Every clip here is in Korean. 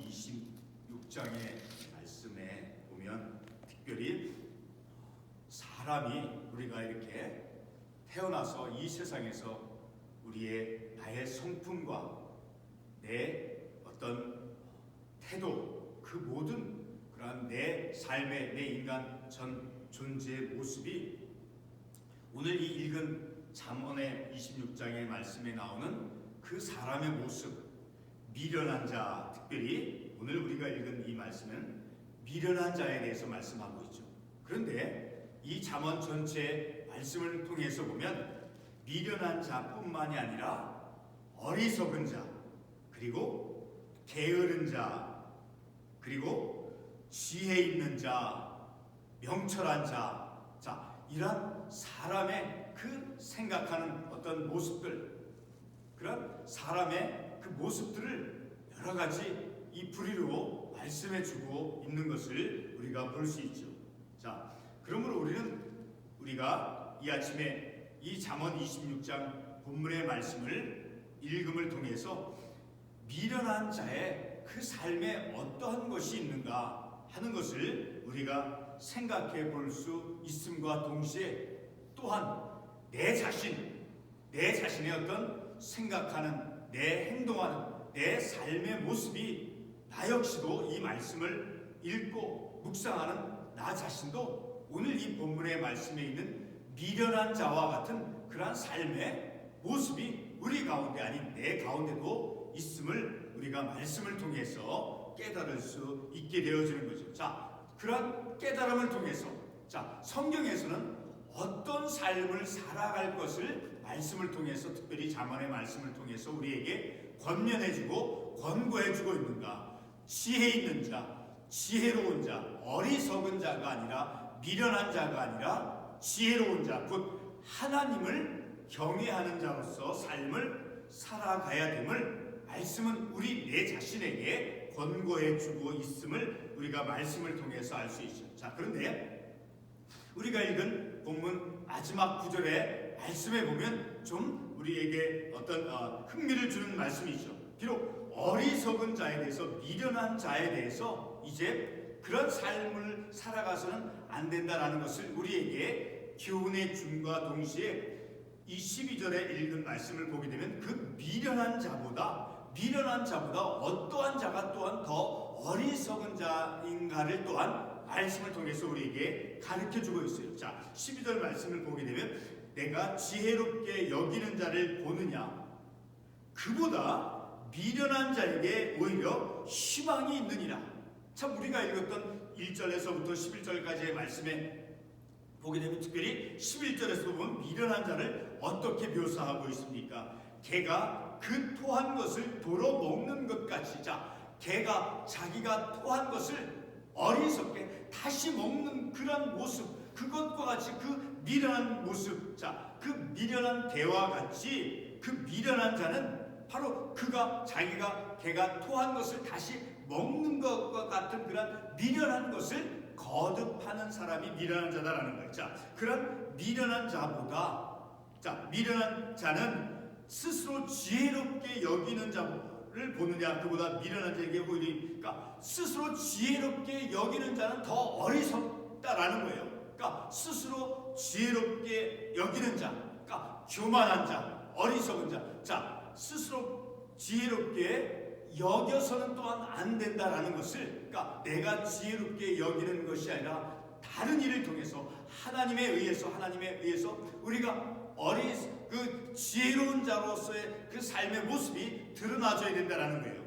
26장의 말씀에 보면 특별히 사람이 우리가 이렇게 태어나서 이 세상에서 나의 성품과 내 어떤 태도, 그 모든 그러한 내 삶의, 내 인간 전 존재의 모습이 오늘 이 읽은 잠언의 26장의 말씀에 나오는 그 사람의 모습, 미련한 자, 특별히 오늘 우리가 읽은 이 말씀은 미련한 자에 대해서 말씀하고 있죠. 그런데 이 잠언 전체 말씀을 통해서 보면 미련한 자뿐만이 아니라 어리석은 자, 그리고 게으른 자, 그리고 지혜 있는 자, 명철한 자, 이런 사람의 그 생각하는 어떤 모습들, 그런 사람의 그 모습들을 여러 가지 이 부리로 말씀해 주고 있는 것을 우리가 볼 수 있죠. 그러므로 우리가 이 아침에 이 잠언 26장 본문의 말씀을 읽음을 통해서 미련한 자의 그 삶에 어떠한 것이 있는가 하는 것을 우리가 생각해 볼 수 있음과 동시에 또한 내 자신의 어떤 생각하는, 내 행동하는 내 삶의 모습이 나 역시도 이 말씀을 읽고 묵상하는 나 자신도 오늘 이 본문의 말씀에 있는 미련한 자와 같은 그러한 삶의 모습이 우리 가운데 아닌 내 가운데도 있음을 우리가 말씀을 통해서 깨달을 수 있게 되어지는 거죠. 그런 깨달음을 통해서 성경에서는 어떤 삶을 살아갈 것을 말씀을 통해서, 특별히 잠언의 말씀을 통해서 우리에게 권면해주고 권고해주고 있는가? 지혜 있는 자, 지혜로운 자, 어리석은 자가 아니라, 미련한 자가 아니라 지혜로운 자, 곧 하나님을 경외하는 자로서 삶을 살아가야 됨을 말씀은 우리 내 자신에게 권고해주고 있음을 우리가 말씀을 통해서 알 수 있죠. 그런데 우리가 읽은 본문 마지막 구절의 말씀에 보면 좀 우리에게 어떤 흥미를 주는 말씀이죠. 비록 어리석은 자에 대해서, 미련한 자에 대해서 이제 그런 삶을 살아가서는 안 된다라는 것을 우리에게 교훈해 줌과 동시에 이 12절에 읽은 말씀을 보게 되면 그 미련한 자보다 어떠한 자가 또한 더 어리석은 자인가를 또한 말씀을 통해서 우리에게 가르쳐주고 있어요. 12절 말씀을 보게 되면 내가 지혜롭게 여기는 자를 보느냐, 그보다 미련한 자에게 오히려 희망이 있느니라. 우리가 읽었던 1절에서부터 11절까지의 말씀에 보게 되면 특별히 11절에서 보면 미련한 자를 어떻게 묘사하고 있습니까? 개가 그 토한 것을 도로 먹는 것 같이, 개가 자기가 토한 것을 어리석게 다시 먹는 그런 모습, 그것과 같이 그 미련한 모습, 그 미련한 개와 같이 그 미련한 자는 바로 개가 토한 것을 다시 먹는 것과 같은 그런 미련한 것을 거듭하는 사람이 미련한 자다라는 거예요. 그런 미련한 자보다, 미련한 자는 스스로 지혜롭게 여기는 자를 보느냐, 그보다 미련한 자에게 오히려, 스스로 지혜롭게 여기는 자는 더 어리석다라는 거예요. 스스로 지혜롭게 여기는 자, 교만한 자, 어리석은 자, 스스로 지혜롭게 여겨서는 또한 안 된다라는 것을, 내가 지혜롭게 여기는 것이 아니라 다른 일을 통해서 하나님에 의해서 우리가 그 지혜로운 자로서의 그 삶의 모습이 드러나줘야 된다라는 거예요.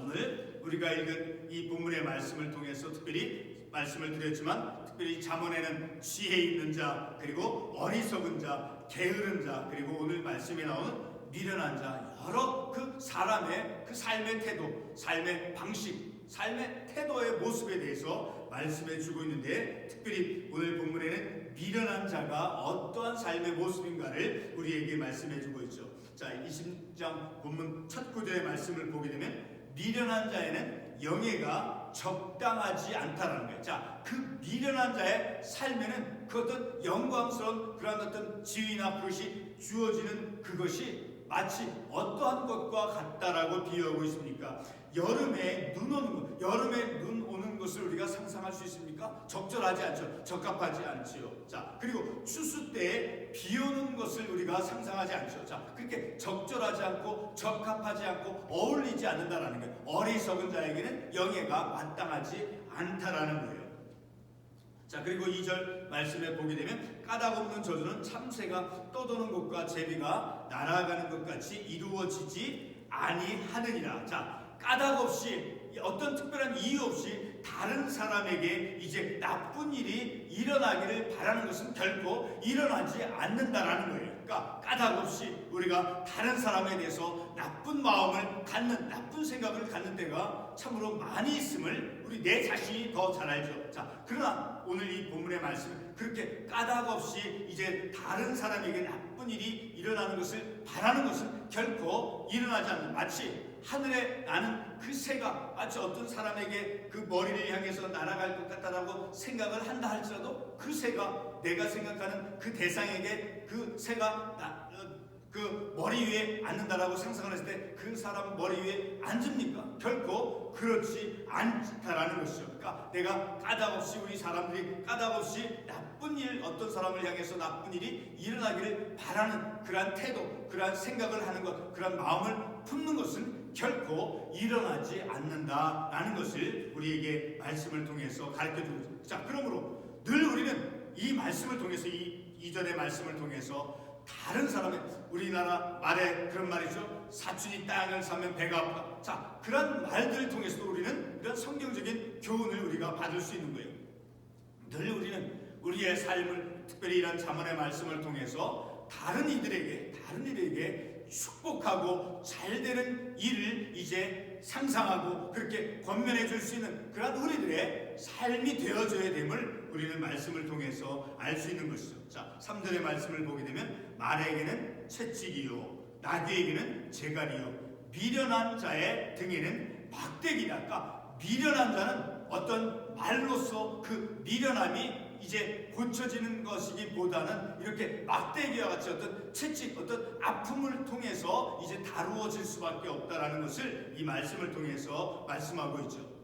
오늘 우리가 읽은 이 본문의 말씀을 통해서 특별히 말씀을 드렸지만, 특별히 잠언에는 지혜 있는 자, 그리고 어리석은 자, 게으른 자, 그리고 오늘 말씀에 나오는 미련한 자, 여러 그 사람의 그 삶의 태도, 삶의 방식, 삶의 태도의 모습에 대해서 말씀해 주고 있는데, 특별히 오늘 본문에는 미련한 자가 어떠한 삶의 모습인가를 우리에게 말씀해 주고 있죠. 20장 본문 첫 구절의 말씀을 보게 되면 미련한 자에는 영예가 적당하지 않다라는 거예요. 그 미련한 자의 삶에는 그 어떤 영광스러운 그런 어떤 지위나 그것이 주어지는 그것이 마치 어떠한 것과 같다라고 비유하고 있습니까? 여름에 눈 오는 것, 여름에 눈 오는 것을 우리가 상상할 수 있습니까? 적절하지 않죠. 적합하지 않지요. 자, 그리고 추수 때에 비 오는 것을 우리가 상상하지 않죠. 자, 그렇게 적절하지 않고 적합하지 않고 어울리지 않는다라는 거예요. 어리석은 자에게는 영예가 마땅하지 않다라는 거예요. 자, 그리고 2절 말씀에 보게 되면 까닭없는 저주는 참새가 떠도는 것과 제비가 날아가는 것 같이 이루어지지 아니하느니라. 자, 까닭없이 어떤 특별한 이유 없이 다른 사람에게 이제 나쁜 일이 일어나기를 바라는 것은 결코 일어나지 않는다라는 거예요. 그러니까 까닭없이 우리가 다른 사람에 대해서 나쁜 마음을 갖는, 나쁜 생각을 갖는 때가 참으로 많이 있음을 우리 내 자신이 더 잘 알죠. 자, 그러나 오늘 이 본문의 말씀은 그렇게 까닭없이 이제 다른 사람에게 나쁜 일이 일어나는 것을 바라는 것은 결코 일어나지 않는, 마치 하늘에 나는 그 새가 마치 어떤 사람에게 그 머리를 향해서 날아갈 것 같다라고 생각을 한다 할지라도 그 새가 내가 생각하는 그 대상에게 그 새가 그 머리 위에 앉는다라고 상상을 했을 때 그 사람 머리 위에 앉습니까? 결코 그렇지 않다라는 것이죠. 그러니까 내가 까닭없이, 우리 사람들이 까닭없이 나쁜 일, 어떤 사람을 향해서 나쁜 일이 일어나기를 바라는 그러한 태도, 그러한 생각을 하는 것, 그러한 마음을 품는 것은 결코 일어나지 않는다라는 것을 우리에게 말씀을 통해서 가르쳐주고 있습니다. 자, 그러므로 늘 우리는 이 말씀을 통해서, 이 이전의 말씀을 통해서 다른 사람의, 우리나라 말에 그런 말이죠. 사춘이 땅을 사면 배가 아프다. 자, 그런 말들을 통해서도 우리는 이런 성경적인 교훈을 우리가 받을 수 있는 거예요. 늘 우리는 우리의 삶을, 특별히 이런 잠언의 말씀을 통해서 다른 이들에게 축복하고 잘 되는 일을 이제 상상하고 그렇게 권면해 줄 수 있는 그런 우리들의 삶이 되어져야 됨을 우리는 말씀을 통해서 알 수 있는 것이죠. 자, 3절의 말씀을 보게 되면 말에게는 채찍이요 나귀에게는 재갈이요 미련한 자의 등에는 막대기다. 그러니까 미련한 자는 어떤 말로서 그 미련함이 이제 고쳐지는 것이기보다는 이렇게 막대기와 같이 어떤 채찍, 어떤 아픔을 통해서 이제 다루어질 수밖에 없다라는 것을 이 말씀을 통해서 말씀하고 있죠.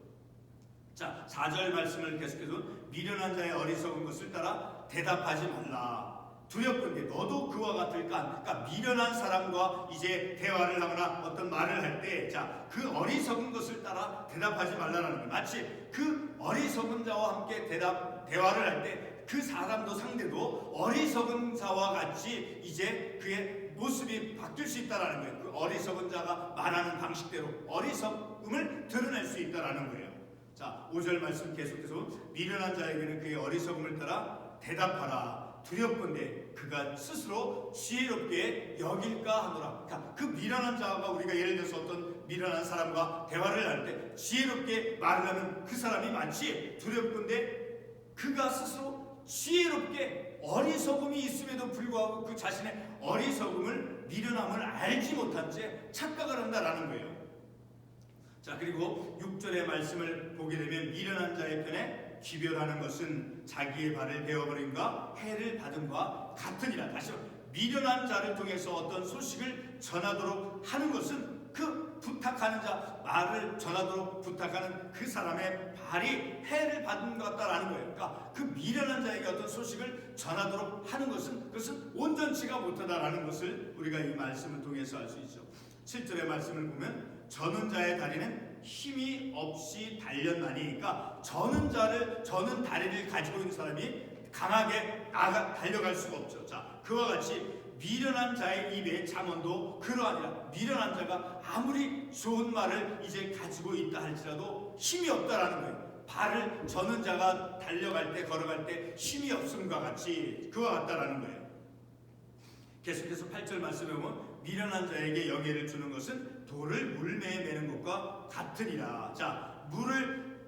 자, 4절 말씀을 계속해서 미련한 자의 어리석은 것을 따라 대답하지 말라. 두렵건대 너도 그와 같을까? 그러니까 미련한 사람과 이제 대화를 하거나 어떤 말을 할 때, 자, 그 어리석은 것을 따라 대답하지 말라라는 거예요. 마치 그 어리석은 자와 함께 대화를 할 때 그 사람도 상대도 어리석은 자와 같이 이제 그의 모습이 바뀔 수 있다라는 거예요. 그 어리석은 자가 말하는 방식대로 어리석음을 드러낼 수 있다라는 거예요. 자, 5절 말씀 계속해서 미련한 자에게는 그의 어리석음을 따라 대답하라. 두렵건대 그가 스스로 지혜롭게 여길까 하노라. 그러니까 그 미련한 자가, 우리가 예를 들어서 어떤 미련한 사람과 대화를 할 때 지혜롭게 말을 하면 그 사람이 마치 두렵건대 그가 스스로 지혜롭게, 어리석음이 있음에도 불구하고 그 자신의 어리석음을, 미련함을 알지 못한 채 착각을 한다라는 거예요. 자, 그리고 6절의 말씀을 보게 되면 미련한 자의 편에 기별하는 것은 자기의 발을 베어버림과 해를 받음과 같으니라. 다시 미련한 자를 통해서 어떤 소식을 전하도록 하는 것은 그 부탁하는 자, 말을 전하도록 부탁하는 그 사람의 발이 해를 받은 것 같다라는 거예요. 그러니까 그 미련한 자에게 어떤 소식을 전하도록 하는 것은, 그것은 온전치가 못하다라는 것을 우리가 이 말씀을 통해서 알 수 있죠. 7절의 말씀을 보면 저는 자의 다리는 힘이 없이 달렸나니, 그러니까 저는 다리를 가지고 있는 사람이 강하게 달려갈 수가 없죠. 자, 그와 같이 미련한 자의 입에 잠언도 그러하니라. 미련한 자가 아무리 좋은 말을 이제 가지고 있다 할지라도 힘이 없다라는 거예요. 발을 저는 자가 달려갈 때, 걸어갈 때 힘이 없음과 같이 그와 같다라는 거예요. 계속해서 8절 말씀에 보면 미련한 자에게 영예를 주는 것은 돌을 물매에 매는 것과 같으니라. 자,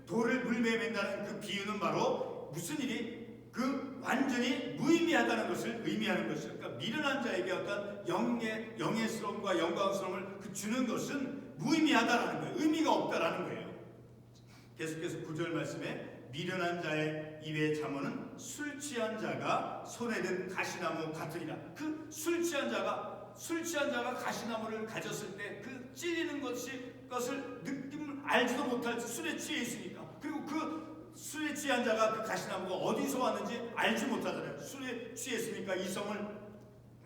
돌을 물매에 맨다는 그 비유는 바로 무슨 일이 그 완전히 무의미하다는 것을 의미하는 것이죠. 그러니까 미련한 자에게 어떤 영예스러움과 영광스러움을 주는 것은 무의미하다라는 거예요. 의미가 없다라는 거예요. 계속해서 9절 말씀에 미련한 자의 입의 잠언은 술 취한 자가 손에 든 가시나무 같으니라. 그 술 취한 자가 술 취한 자가 가시나무를 가졌을 때 그 찔리는 것을 느낌 알지도 못할 술에 취해 있으니까, 그리고 그 술에 취한 자가 그 가시나무가 어디서 왔는지 알지 못하잖아요. 술에 취했으니까 이성을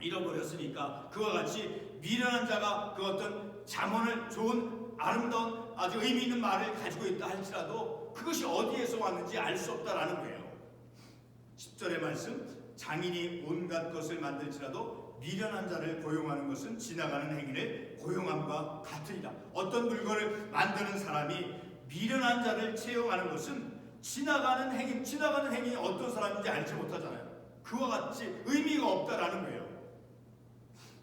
잃어버렸으니까. 그와 같이 미련한 자가 그 어떤 잠언을 좋은 아름다운 아주 의미 있는 말을 가지고 있다 할지라도 그것이 어디에서 왔는지 알 수 없다라는 거예요. 10절의 말씀, 장인이 온갖 것을 만들지라도 미련한 자를 고용하는 것은 지나가는 행위를 고용함과 같으리라. 어떤 물건을 만드는 사람이 미련한 자를 채용하는 것은 지나가는 행위 어떤 사람인지 알지 못하잖아요. 그와 같이 의미가 없다라는 거예요.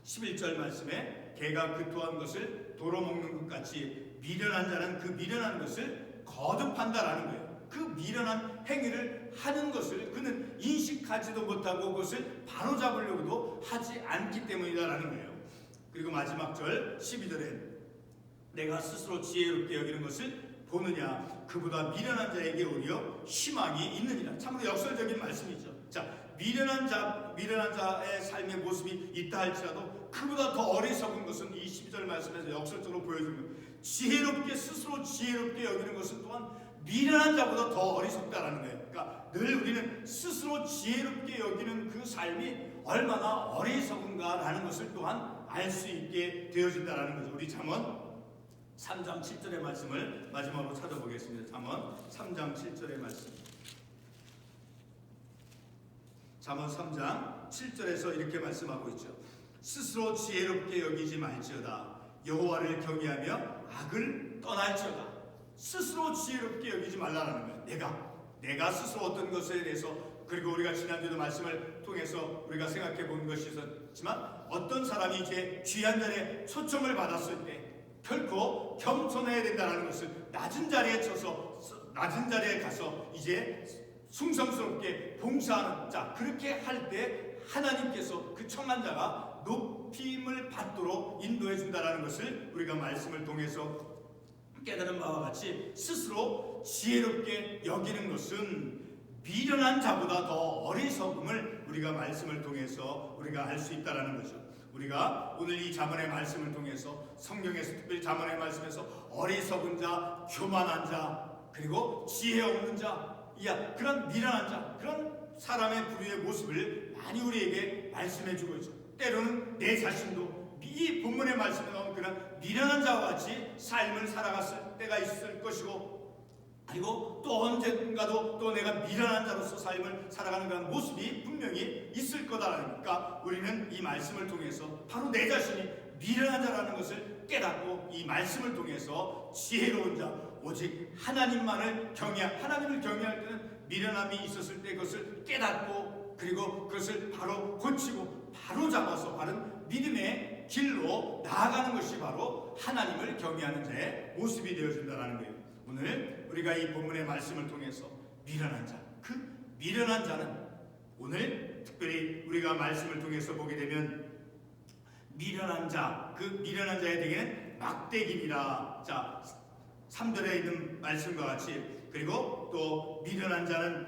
11절 말씀에 개가 그토한 것을 도로 먹는 것 같이 미련한 자는 그 미련한 것을 거듭한다라는 거예요. 그 미련한 행위를 하는 것을 그는 인식하지도 못하고 그것을 바로잡으려고도 하지 않기 때문이다라는 거예요. 그리고 마지막 절 12절에 내가 스스로 지혜롭게 여기는 것을 보느냐, 그보다 미련한 자에게 오히려 희망이 있느니라. 참으로 역설적인 말씀이죠. 자, 미련한 자의 삶의 모습이 있다 할지라도 그보다 더 어리석은 것은 이 12절 말씀에서 역설적으로 보여주는 거예요. 스스로 지혜롭게 여기는 것은 또한 미련한 자보다 더 어리석다라는 거예요. 그러니까 늘 우리는 스스로 지혜롭게 여기는 그 삶이 얼마나 어리석은가라는 것을 또한 알 수 있게 되어진다라는 거죠. 우리 잠언 3장 7절의 말씀을 마지막으로 찾아보겠습니다. 잠언 3장 7절의 말씀. 잠언 3장 7절에서 이렇게 말씀하고 있죠. 스스로 지혜롭게 여기지 말지어다. 여호와를 경외하며 악을 떠날지어다. 스스로 지혜롭게 여기지 말라라는 거예요. 내가 스스로 어떤 것에 대해서, 그리고 우리가 지난주에도 말씀을 통해서 우리가 생각해 본 것이 있었지만, 어떤 사람이 이제 귀한 자리에 초청을 받았을 때 결코 겸손해야 된다는 것을 낮은 자리에 가서 이제 숭성스럽게 봉사하는 자, 그렇게 할 때 하나님께서 그 청한 자가 높임을 받도록 인도해 준다는 것을 우리가 말씀을 통해서 깨달은 바와 같이 스스로 지혜롭게 여기는 것은 미련한 자보다 더 어리석음을 우리가 말씀을 통해서 우리가 알 수 있다는 거죠. 우리가 오늘 이 잠언의 말씀을 통해서, 성경에서 특별히 잠언의 말씀에서 어리석은 자, 교만한 자, 그리고 지혜 없는 자, 그런 미련한 자, 그런 사람의 부류의 모습을 많이 우리에게 말씀해 주고 있죠. 때로는 내 자신도 이 본문의 말씀에 나온 그런 미련한 자와 같이 삶을 살아갔을 때가 있을 것이고, 그리고 또 언젠가도 또 내가 미련한 자로서 삶을 살아가는 그런 모습이 분명히 있을 거다라니까, 우리는 이 말씀을 통해서 바로 내 자신이 미련한 자라는 것을 깨닫고 이 말씀을 통해서 지혜로운 자, 오직 하나님을 경외할 때는 미련함이 있었을 때 그것을 깨닫고, 그리고 그것을 바로 고치고 바로 잡아서 바른 믿음의 길로 나아가는 것이 바로 하나님을 경외하는 자의 모습이 되어진다는 거예요. 오늘 우리가 이 본문의 말씀을 통해서 미련한 자, 그 미련한 자는 오늘 특별히 우리가 말씀을 통해서 보게 되면 미련한 자, 그 미련한 자에 대해는 막대기니라. 자, 3절에 있는 말씀과 같이, 그리고 또 미련한 자는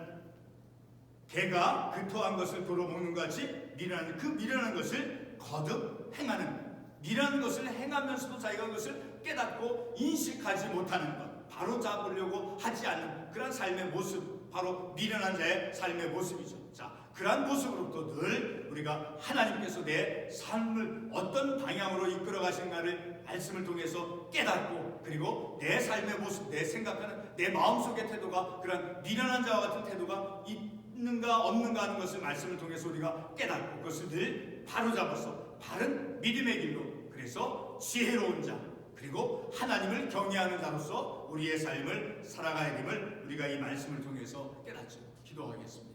개가 그토한 것을 도로 먹는 것 같이 미련한 것을 거듭 행하는, 미련한 것을 행하면서도 자기가 그것을 깨닫고 인식하지 못하는 것, 바로 잡으려고 하지 않는 그런 삶의 모습, 바로 미련한 자의 삶의 모습이죠. 자, 그러한 모습으로부터 늘 우리가 하나님께서 내 삶을 어떤 방향으로 이끌어 가신가를 말씀을 통해서 깨닫고, 그리고 내 삶의 모습, 내 생각하는 내 마음속의 태도가 그런 미련한 자와 같은 태도가 있는가 없는가 하는 것을 말씀을 통해서 우리가 깨닫고 그것을 늘 바로잡아서 바른 믿음의 길로, 그래서 지혜로운 자, 그리고 하나님을 경외하는 자로서 우리의 삶을 살아가야 됨을 우리가 이 말씀을 통해서 깨닫죠. 기도하겠습니다.